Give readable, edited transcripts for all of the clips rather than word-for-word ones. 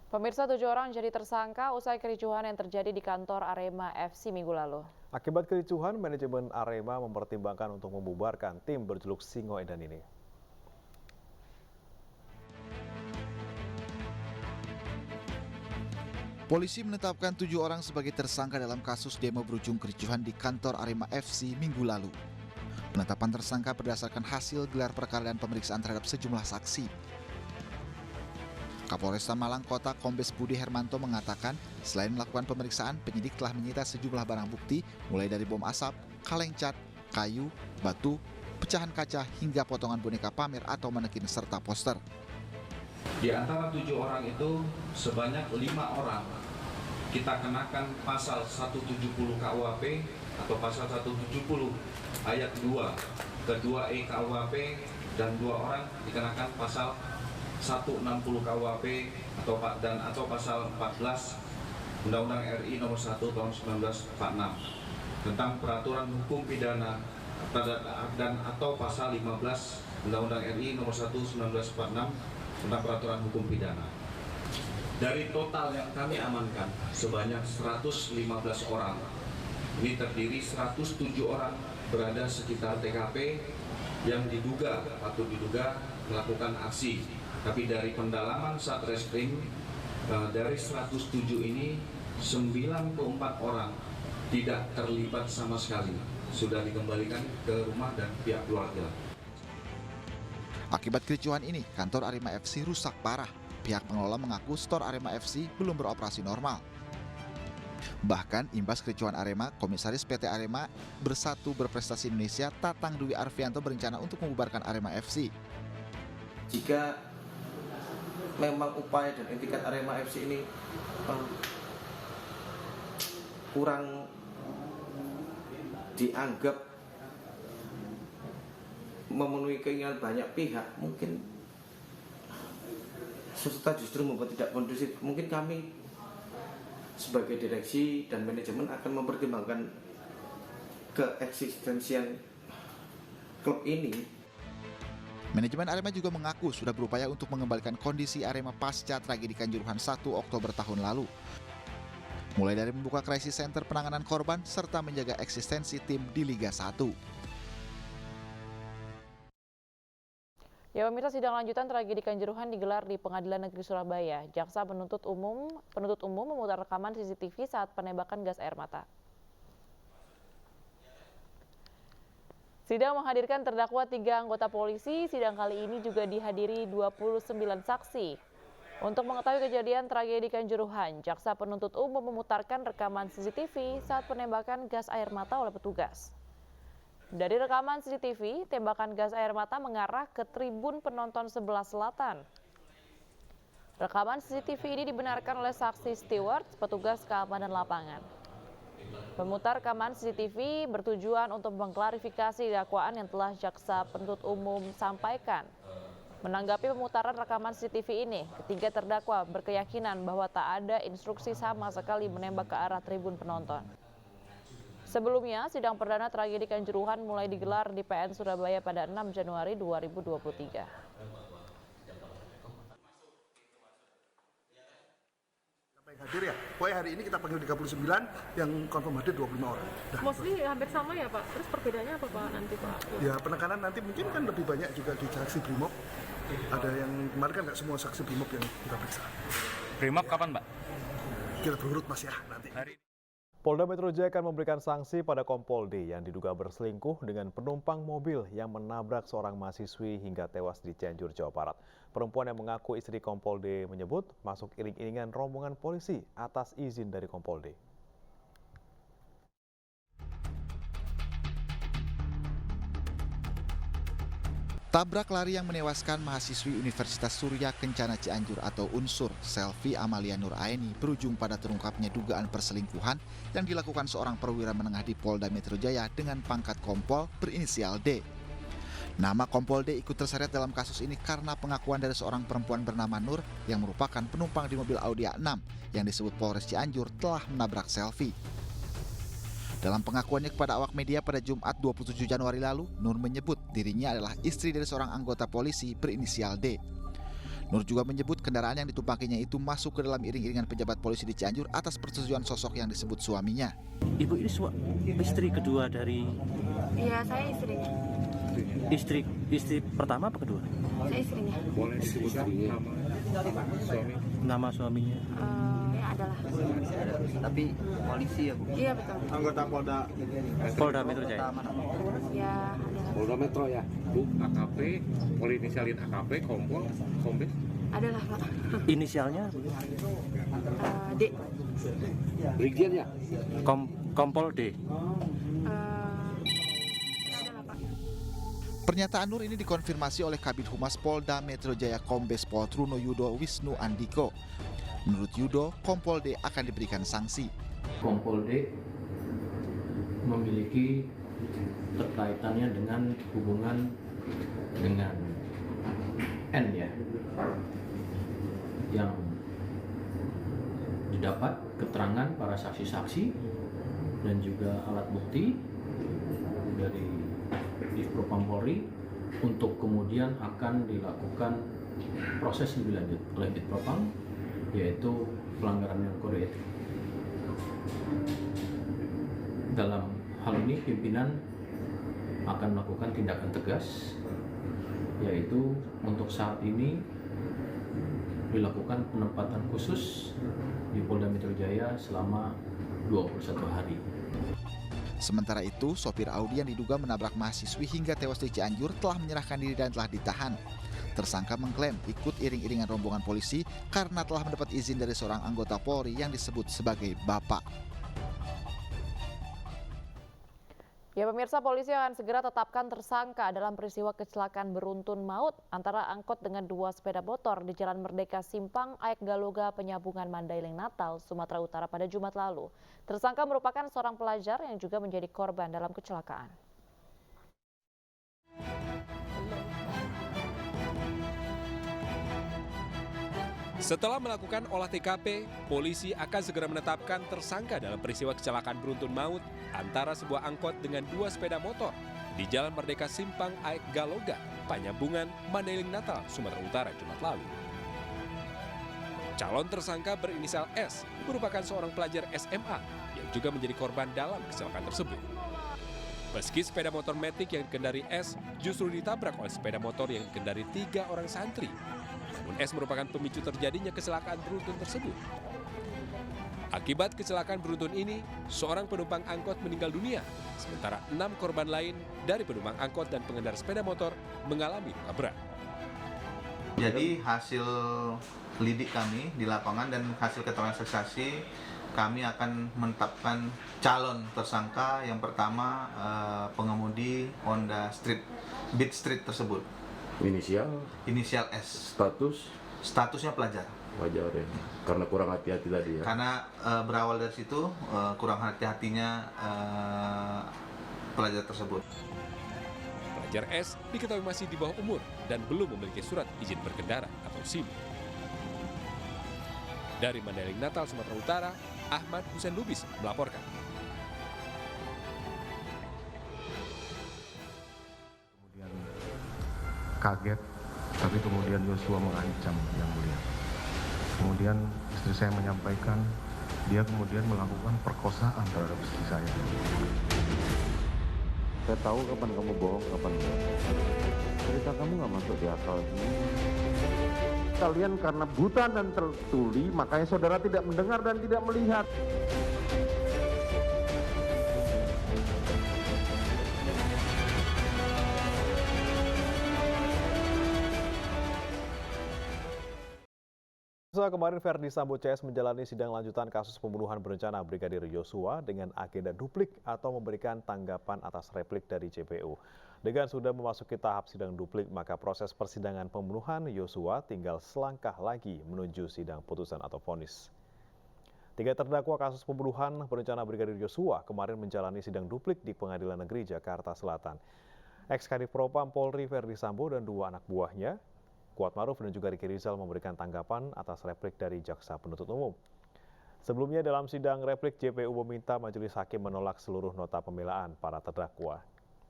Pemirsa, 7 orang jadi tersangka usai kericuhan yang terjadi di kantor Arema FC minggu lalu. Akibat kericuhan, manajemen Arema mempertimbangkan untuk membubarkan tim berjuluk Singo Edan ini. Polisi menetapkan 7 orang sebagai tersangka dalam kasus demo berujung kericuhan di kantor Arema FC minggu lalu. Penetapan tersangka berdasarkan hasil gelar perkara dan pemeriksaan terhadap sejumlah saksi. Kapolresta Malang Kota Kombes Budi Hermanto mengatakan, selain melakukan pemeriksaan, penyidik telah menyita sejumlah barang bukti, mulai dari bom asap, kaleng cat, kayu, batu, pecahan kaca, hingga potongan boneka pamer atau manekin serta poster. Di antara 7 orang itu sebanyak 5 orang kita kenakan pasal 170 KUHP atau pasal 170 ayat 2 kedua E KUHP dan 2 orang dikenakan pasal 160 KUHP atau pasal 14 Undang-Undang RI nomor 1 tahun 1946 tentang peraturan hukum pidana dan atau pasal 15 Undang-Undang RI nomor 1 1946 tentang peraturan hukum pidana. Dari total yang kami amankan sebanyak 115 orang. Ini terdiri 107 orang berada sekitar TKP yang patut diduga melakukan aksi. Tapi dari pendalaman Satreskrim, dari 107 ini 94 orang tidak terlibat sama sekali. Sudah dikembalikan ke rumah dan pihak keluarga. Akibat kericuhan ini, kantor Arema FC rusak parah. Pihak pengelola mengaku stor Arema FC belum beroperasi normal. Bahkan imbas kericuhan Arema, Komisaris PT Arema Bersatu Berprestasi Indonesia Tatang Dwi Arfianto berencana untuk membubarkan Arema FC. Jika memang upaya dan etikat Arema FC ini kurang dianggap memenuhi keinginan banyak pihak, mungkin serta justru membuat tidak kondusif. Mungkin kami sebagai direksi dan manajemen akan mempertimbangkan keeksistensian klub ini. Manajemen Arema juga mengaku sudah berupaya untuk mengembalikan kondisi Arema pasca tragedi Kanjuruhan 1 Oktober tahun lalu. Mulai dari membuka krisis center penanganan korban serta menjaga eksistensi tim di Liga 1. Ya, pemirsa, sidang lanjutan tragedi Kanjuruhan digelar di Pengadilan Negeri Surabaya. Jaksa penuntut umum memutar rekaman CCTV saat penembakan gas air mata. Sidang menghadirkan terdakwa 3 anggota polisi. Sidang kali ini juga dihadiri 29 saksi. Untuk mengetahui kejadian tragedi Kanjuruhan, jaksa penuntut umum memutarkan rekaman CCTV saat penembakan gas air mata oleh petugas. Dari rekaman CCTV, tembakan gas air mata mengarah ke tribun penonton sebelah selatan. Rekaman CCTV ini dibenarkan oleh saksi Stewart, petugas keamanan lapangan. Pemutar rekaman CCTV bertujuan untuk mengklarifikasi dakwaan yang telah jaksa penuntut umum sampaikan. Menanggapi pemutaran rekaman CCTV ini, ketiga terdakwa berkeyakinan bahwa tak ada instruksi sama sekali menembak ke arah tribun penonton. Sebelumnya, sidang perdana tragedi Kanjuruhan mulai digelar di PN Surabaya pada 6 Januari 2023. Hadir ya, pokoknya hari ini kita panggil 39, yang confirm hadir 25 orang. Mostly hampir sama ya Pak, terus perbedaannya apa Pak nanti Pak? Ya penekanan nanti mungkin kan lebih banyak juga di saksi Brimob. Ada yang kemarin kan nggak semua saksi Brimob yang kita periksa. Brimob kapan Pak? Kita berurut Mas ya nanti. Polda Metro Jaya akan memberikan sanksi pada Kompol D yang diduga berselingkuh dengan penumpang mobil yang menabrak seorang mahasiswi hingga tewas di Cianjur, Jawa Barat. Perempuan yang mengaku istri Kompol D menyebut masuk iring-iringan rombongan polisi atas izin dari Kompol D. Tabrak lari yang menewaskan mahasiswi Universitas Surya Kencana Cianjur atau UNSUR, Selvi Amalia Nur Aini, berujung pada terungkapnya dugaan perselingkuhan yang dilakukan seorang perwira menengah di Polda Metro Jaya dengan pangkat kompol berinisial D. Nama Kompol D ikut terseret dalam kasus ini karena pengakuan dari seorang perempuan bernama Nur yang merupakan penumpang di mobil Audi A6 yang disebut Polres Cianjur telah menabrak Selvi. Dalam pengakuannya kepada awak media pada Jumat 27 Januari lalu, Nur menyebut dirinya adalah istri dari seorang anggota polisi berinisial D. Nur juga menyebut kendaraan yang ditumpanginya itu masuk ke dalam iring-iringan pejabat polisi di Cianjur atas persetujuan sosok yang disebut suaminya. Ibu ini istri kedua dari... Iya, saya istrinya. Istri pertama apa kedua? Saya istrinya. Boleh disebutkan Nama suaminya? Ya adalah. Tapi polisi ya, Bu? Iya, betul. anggota Polda Metro Jaya. Ya, adalah. Polda Metro ya. Bu, AKP, boleh inisialin AKP, Kombes. Adalah, Pak. Inisialnya D. Brigjen ya? Kompol D. Adalah, Pak. Pernyataan Nur ini dikonfirmasi oleh Kabid Humas Polda Metro Jaya Kombes Pol Truno Yudo Wisnu Andiko. Menurut Yudo, Kompol D akan diberikan sanksi. Kompol D memiliki terkaitannya dengan hubungan dengan N ya, yang didapat keterangan para saksi-saksi dan juga alat bukti dari Dispropam Polri untuk kemudian akan dilakukan proses lebih lanjut oleh Dispropam, yaitu pelanggaran kode etik. Dalam hal ini pimpinan akan melakukan tindakan tegas, yaitu untuk saat ini dilakukan penempatan khusus di Polda Metro Jaya selama 21 hari. Sementara itu, sopir Audi yang diduga menabrak mahasiswi hingga tewas di Cianjur telah menyerahkan diri dan telah ditahan. Tersangka mengklaim ikut iring-iringan rombongan polisi karena telah mendapat izin dari seorang anggota Polri yang disebut sebagai Bapak. Ya pemirsa, polisi akan segera tetapkan tersangka dalam peristiwa kecelakaan beruntun maut antara angkot dengan dua sepeda motor di Jalan Merdeka Simpang Aek Galoga Penyambungan Mandailing Natal, Sumatera Utara pada Jumat lalu. Tersangka merupakan seorang pelajar yang juga menjadi korban dalam kecelakaan. Setelah melakukan olah TKP, polisi akan segera menetapkan tersangka dalam peristiwa kecelakaan beruntun maut antara sebuah angkot dengan dua sepeda motor di Jalan Merdeka Simpang Aek Galoga, Penyambungan Mandailing Natal, Sumatera Utara, Jumat lalu. Calon tersangka berinisial S merupakan seorang pelajar SMA yang juga menjadi korban dalam kecelakaan tersebut. Meski sepeda motor Matic yang dikendari S justru ditabrak oleh sepeda motor yang dikendari 3 orang santri, namun S merupakan pemicu terjadinya kecelakaan beruntun tersebut. Akibat kecelakaan beruntun ini, seorang penumpang angkot meninggal dunia, sementara 6 korban lain dari penumpang angkot dan pengendara sepeda motor mengalami luka berat. Jadi hasil lidik kami di lapangan dan hasil keterangan saksi kami akan menetapkan calon tersangka. Yang pertama pengemudi Honda Beat Street tersebut. Inisial S. Statusnya pelajar ya, karena kurang hati-hati tadi ya. Karena berawal dari situ kurang hati-hatinya pelajar tersebut. Pelajar S diketahui masih di bawah umur dan belum memiliki surat izin berkendara atau SIM. Dari Mandailing Natal, Sumatera Utara, Ahmad Hussein Lubis melaporkan. Kemudian kaget, tapi kemudian Yosua mengancam Yang Mulia. Kemudian istri saya menyampaikan, dia kemudian melakukan perkosaan terhadap istri saya. Saya tahu kapan kamu bohong, kapan enggak. Cerita kamu nggak masuk di akal. Kalian karena buta dan tertuli, makanya saudara tidak mendengar dan tidak melihat. Kemarin Verdi Sambo CS menjalani sidang lanjutan kasus pembunuhan berencana Brigadir Yosua dengan agenda duplik atau memberikan tanggapan atas replik dari JPU. Dengan sudah memasuki tahap sidang duplik, maka proses persidangan pembunuhan Yosua tinggal selangkah lagi menuju sidang putusan atau vonis. 3 terdakwa kasus pembunuhan berencana Brigadir Yosua kemarin menjalani sidang duplik di Pengadilan Negeri Jakarta Selatan. Ex-Kadif Propam Polri Verdi Sambo dan 2 anak buahnya, Kuatmaruf dan juga Ricky Rizal, memberikan tanggapan atas replik dari Jaksa Penuntut Umum. Sebelumnya dalam sidang replik, JPU meminta majelis hakim menolak seluruh nota pembelaan para terdakwa.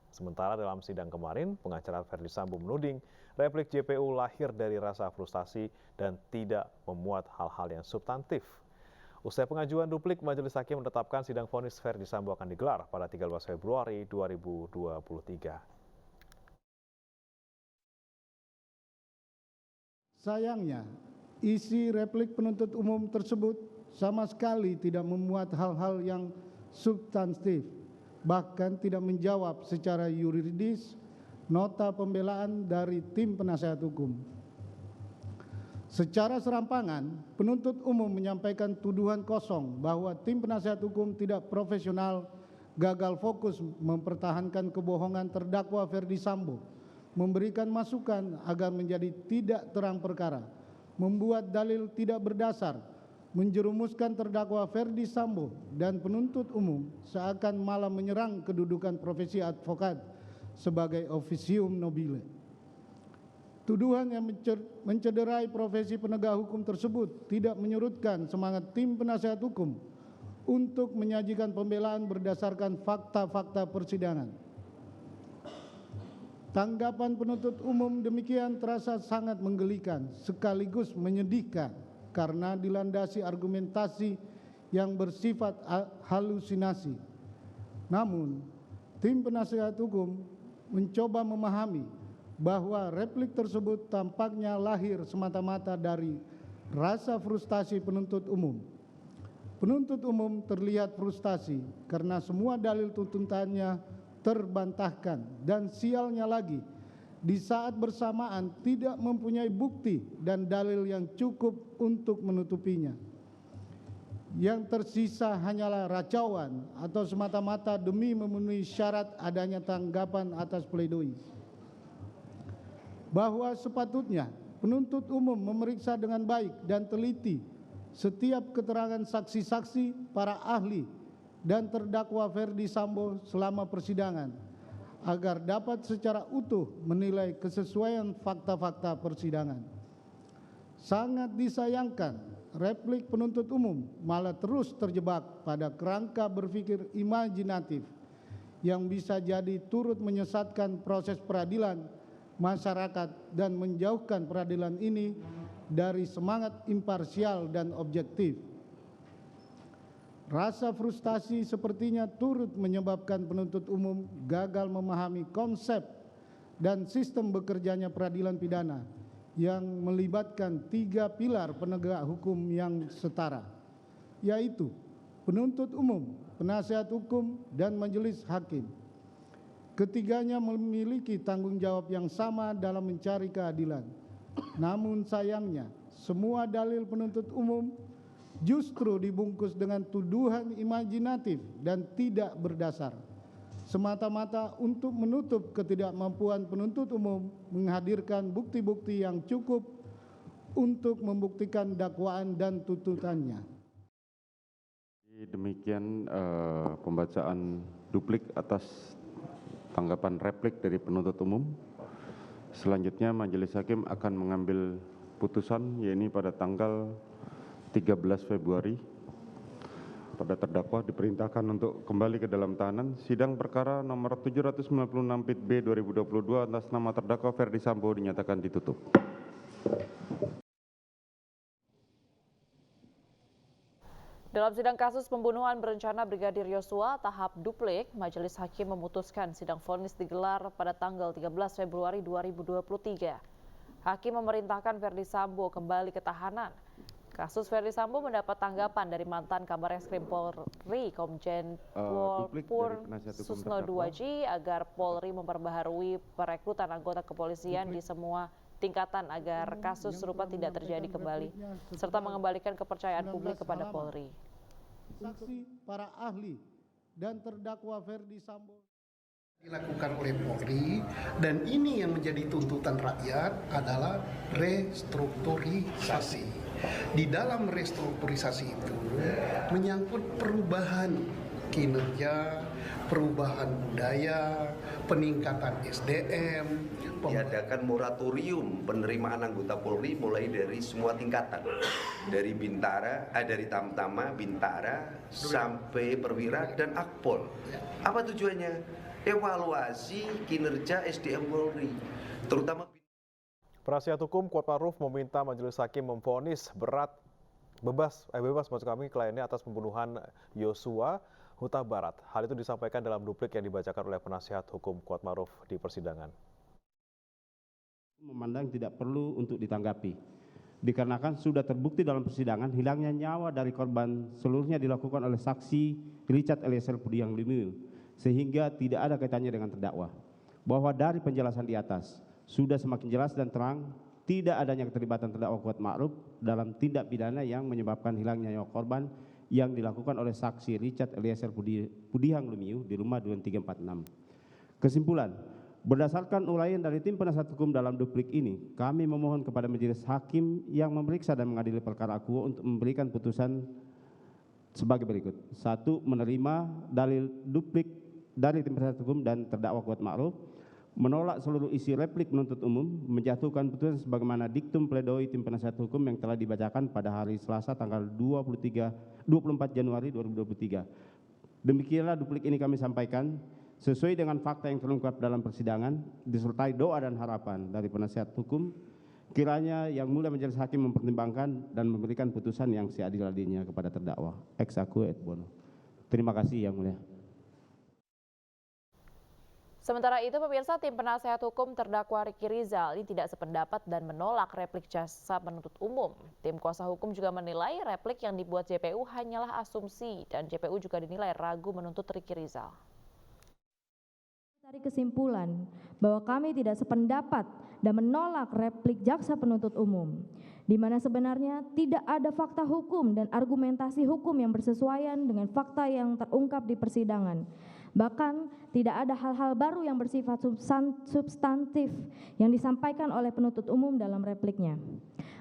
Sementara dalam sidang kemarin, pengacara Verdi Sambo menuding replik JPU lahir dari rasa frustasi dan tidak memuat hal-hal yang substantif. Usai pengajuan duplik, Majelis Hakim menetapkan sidang vonis Verdi Sambo akan digelar pada 13 Februari 2023. Sayangnya, isi replik penuntut umum tersebut sama sekali tidak memuat hal-hal yang substantif, bahkan tidak menjawab secara yuridis nota pembelaan dari tim penasehat hukum. Secara serampangan, penuntut umum menyampaikan tuduhan kosong bahwa tim penasehat hukum tidak profesional, gagal fokus mempertahankan kebohongan terdakwa Verdi Sambo, memberikan masukan agar menjadi tidak terang perkara, membuat dalil tidak berdasar, menjerumuskan terdakwa Verdi Sambo dan penuntut umum seakan malah menyerang kedudukan profesi advokat sebagai officium nobile. Tuduhan yang mencederai profesi penegak hukum tersebut tidak menyurutkan semangat tim penasehat hukum untuk menyajikan pembelaan berdasarkan fakta-fakta persidangan. Tanggapan penuntut umum demikian terasa sangat menggelikan sekaligus menyedihkan karena dilandasi argumentasi yang bersifat halusinasi. Namun, tim penasehat hukum mencoba memahami bahwa replik tersebut tampaknya lahir semata-mata dari rasa frustasi penuntut umum. Penuntut umum terlihat frustasi karena semua dalil tuntutannya terbantahkan dan sialnya lagi di saat bersamaan tidak mempunyai bukti dan dalil yang cukup untuk menutupinya. Yang tersisa hanyalah racauan atau semata-mata demi memenuhi syarat adanya tanggapan atas pledoi. Bahwa sepatutnya penuntut umum memeriksa dengan baik dan teliti setiap keterangan saksi-saksi, para ahli, dan terdakwa Verdi Sambo selama persidangan agar dapat secara utuh menilai kesesuaian fakta-fakta persidangan. Sangat disayangkan, replik penuntut umum malah terus terjebak pada kerangka berpikir imajinatif yang bisa jadi turut menyesatkan proses peradilan masyarakat dan menjauhkan peradilan ini dari semangat imparsial dan objektif. Rasa frustasi sepertinya turut menyebabkan penuntut umum gagal memahami konsep dan sistem bekerjanya peradilan pidana yang melibatkan 3 pilar penegak hukum yang setara, yaitu penuntut umum, penasehat hukum, dan majelis hakim. Ketiganya memiliki tanggung jawab yang sama dalam mencari keadilan. Namun sayangnya, semua dalil penuntut umum justru dibungkus dengan tuduhan imajinatif dan tidak berdasar, semata-mata untuk menutup ketidakmampuan penuntut umum menghadirkan bukti-bukti yang cukup untuk membuktikan dakwaan dan tuntutannya. Demikian pembacaan duplik atas tanggapan replik dari penuntut umum. Selanjutnya Majelis Hakim akan mengambil putusan, yaitu pada tanggal 13 Februari pada terdakwa diperintahkan untuk kembali ke dalam tahanan. Sidang perkara nomor 796 Pit B 2022 atas nama terdakwa Verdi Sambo dinyatakan ditutup. Dalam sidang kasus pembunuhan berencana Brigadir Yosua tahap duplik, Majelis Hakim memutuskan sidang vonis digelar pada tanggal 13 Februari 2023. Hakim memerintahkan Verdi Sambo kembali ke tahanan. Kasus Verdi Sambo mendapat tanggapan dari mantan Kabar Eskrim Polri Komjen Pur Susno Duwaji agar Polri memperbaharui perekrutan anggota kepolisian di semua tingkatan agar kasus serupa tidak terjadi kembali, serta mengembalikan kepercayaan publik kepada Polri. Saksi, para ahli, dan terdakwa Verdi Sambo dilakukan oleh Polri, dan ini yang menjadi tuntutan rakyat adalah restrukturisasi. Di dalam restrukturisasi itu menyangkut perubahan kinerja, perubahan budaya, peningkatan SDM, diadakan moratorium penerimaan anggota Polri mulai dari semua tingkatan, dari dari Tamtama, Bintara, sampai Perwira dan Akpol. Apa tujuannya? evaluasi kinerja SDM Polri, terutama Penasihat hukum Kuatmaruf meminta majelis hakim memvonis bebas maksud kami kliennya atas pembunuhan Yosua Huta Barat. Hal itu disampaikan dalam duplik yang dibacakan oleh penasihat hukum Kuatmaruf di persidangan. Memandang tidak perlu untuk ditanggapi, dikarenakan sudah terbukti dalam persidangan hilangnya nyawa dari korban seluruhnya dilakukan oleh saksi Richard Eliezer Pudiang Lumiu, sehingga tidak ada kaitannya dengan terdakwa. Bahwa dari penjelasan di atas sudah semakin jelas dan terang tidak adanya keterlibatan terdakwa Kuatmaruf dalam tindak pidana yang menyebabkan hilangnya nyawa korban yang dilakukan oleh saksi Richard Eliezer Pudiang Lumiu di rumah Duren 346. Kesimpulan, berdasarkan uraian dari tim penasihat hukum dalam duplik ini, kami memohon kepada majelis hakim yang memeriksa dan mengadili perkara akuo untuk memberikan putusan sebagai berikut. 1. Menerima dalil duplik dari tim penasihat hukum dan terdakwa Kuatmaruf, menolak seluruh isi replik penuntut umum, menjatuhkan putusan sebagaimana diktum pledoi tim penasihat hukum yang telah dibacakan pada hari Selasa tanggal 24 Januari 2023. Demikianlah duplik ini kami sampaikan sesuai dengan fakta yang terungkap dalam persidangan, disertai doa dan harapan dari penasihat hukum, kiranya yang mulia majelis hakim mempertimbangkan dan memberikan putusan yang seadil-adilnya kepada terdakwa. Ex aequo et bono. Terima kasih yang mulia. Sementara itu, pemirsa, tim penasehat hukum terdakwa Ricky Rizal ini tidak sependapat dan menolak replik jaksa penuntut umum. Tim kuasa hukum juga menilai replik yang dibuat JPU hanyalah asumsi dan JPU juga dinilai ragu menuntut Ricky Rizal. Dari kesimpulan bahwa kami tidak sependapat dan menolak replik jaksa penuntut umum, di mana sebenarnya tidak ada fakta hukum dan argumentasi hukum yang bersesuaian dengan fakta yang terungkap di persidangan. Bahkan tidak ada hal-hal baru yang bersifat substantif yang disampaikan oleh penuntut umum dalam repliknya.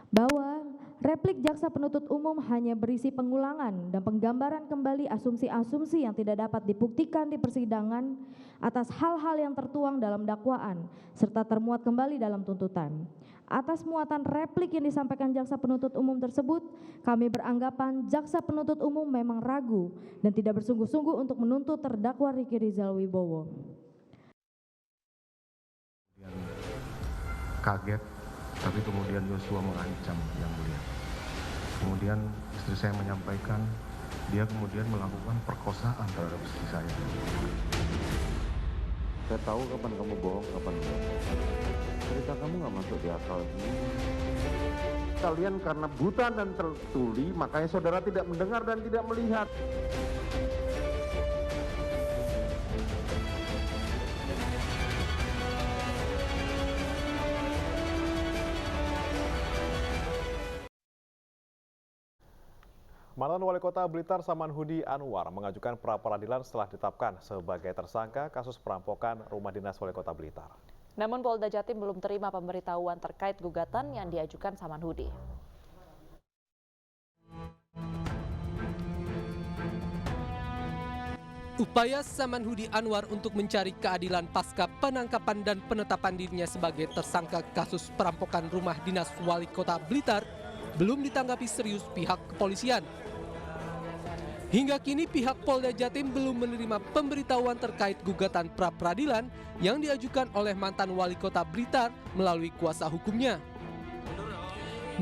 Bahwa replik jaksa penuntut umum hanya berisi pengulangan dan penggambaran kembali asumsi-asumsi yang tidak dapat dibuktikan di persidangan atas hal-hal yang tertuang dalam dakwaan serta termuat kembali dalam tuntutan. Atas muatan replik yang disampaikan jaksa penuntut umum tersebut, kami beranggapan jaksa penuntut umum memang ragu dan tidak bersungguh-sungguh untuk menuntut terdakwa Ricky Rizal Wibowo. Kaget, tapi kemudian Yosua mengancam yang mulia. Kemudian istri saya menyampaikan dia kemudian melakukan perkosaan terhadap istri saya. Saya tahu kapan kamu bohong, kapan enggak. Cerita kamu nggak masuk di akal. Kalian karena buta dan tertuli, makanya saudara tidak mendengar dan tidak melihat. Mantan Wali Kota Blitar Samanhudi Anwar mengajukan pra-peradilan setelah ditetapkan sebagai tersangka kasus perampokan rumah dinas Wali Kota Blitar. Namun Polda Jatim belum terima pemberitahuan terkait gugatan yang diajukan Samanhudi. Upaya Samanhudi Anwar untuk mencari keadilan pasca penangkapan dan penetapan dirinya sebagai tersangka kasus perampokan rumah dinas Wali Kota Blitar belum ditanggapi serius pihak kepolisian. Hingga kini pihak Polda Jatim belum menerima pemberitahuan terkait gugatan pra-peradilan yang diajukan oleh mantan Wali Kota Blitar melalui kuasa hukumnya.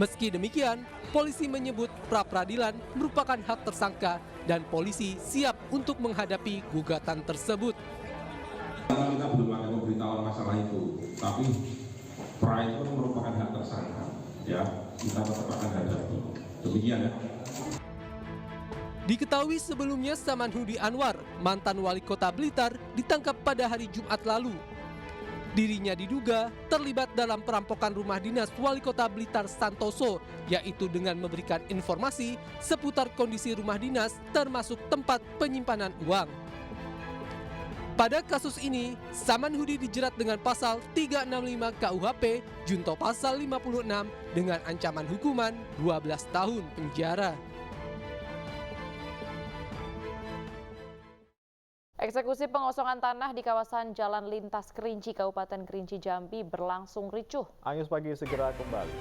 Meski demikian, polisi menyebut pra-peradilan merupakan hak tersangka dan polisi siap untuk menghadapi gugatan tersebut. Kita belum ada pemberitahuan masalah itu, tapi pra itu merupakan hak tersangka. Ya, kita tetap akan hadapi. Demikian ya. Diketahui sebelumnya Samanhudi Anwar, mantan Wali Kota Blitar, ditangkap pada hari Jumat lalu. Dirinya diduga terlibat dalam perampokan rumah dinas Wali Kota Blitar Santoso, yaitu dengan memberikan informasi seputar kondisi rumah dinas termasuk tempat penyimpanan uang. Pada kasus ini, Samanhudi dijerat dengan pasal 365 KUHP, junto pasal 56 dengan ancaman hukuman 12 tahun penjara. Eksekusi pengosongan tanah di kawasan Jalan Lintas Kerinci, Kabupaten Kerinci Jambi berlangsung ricuh. Anyus Pagi segera kembali.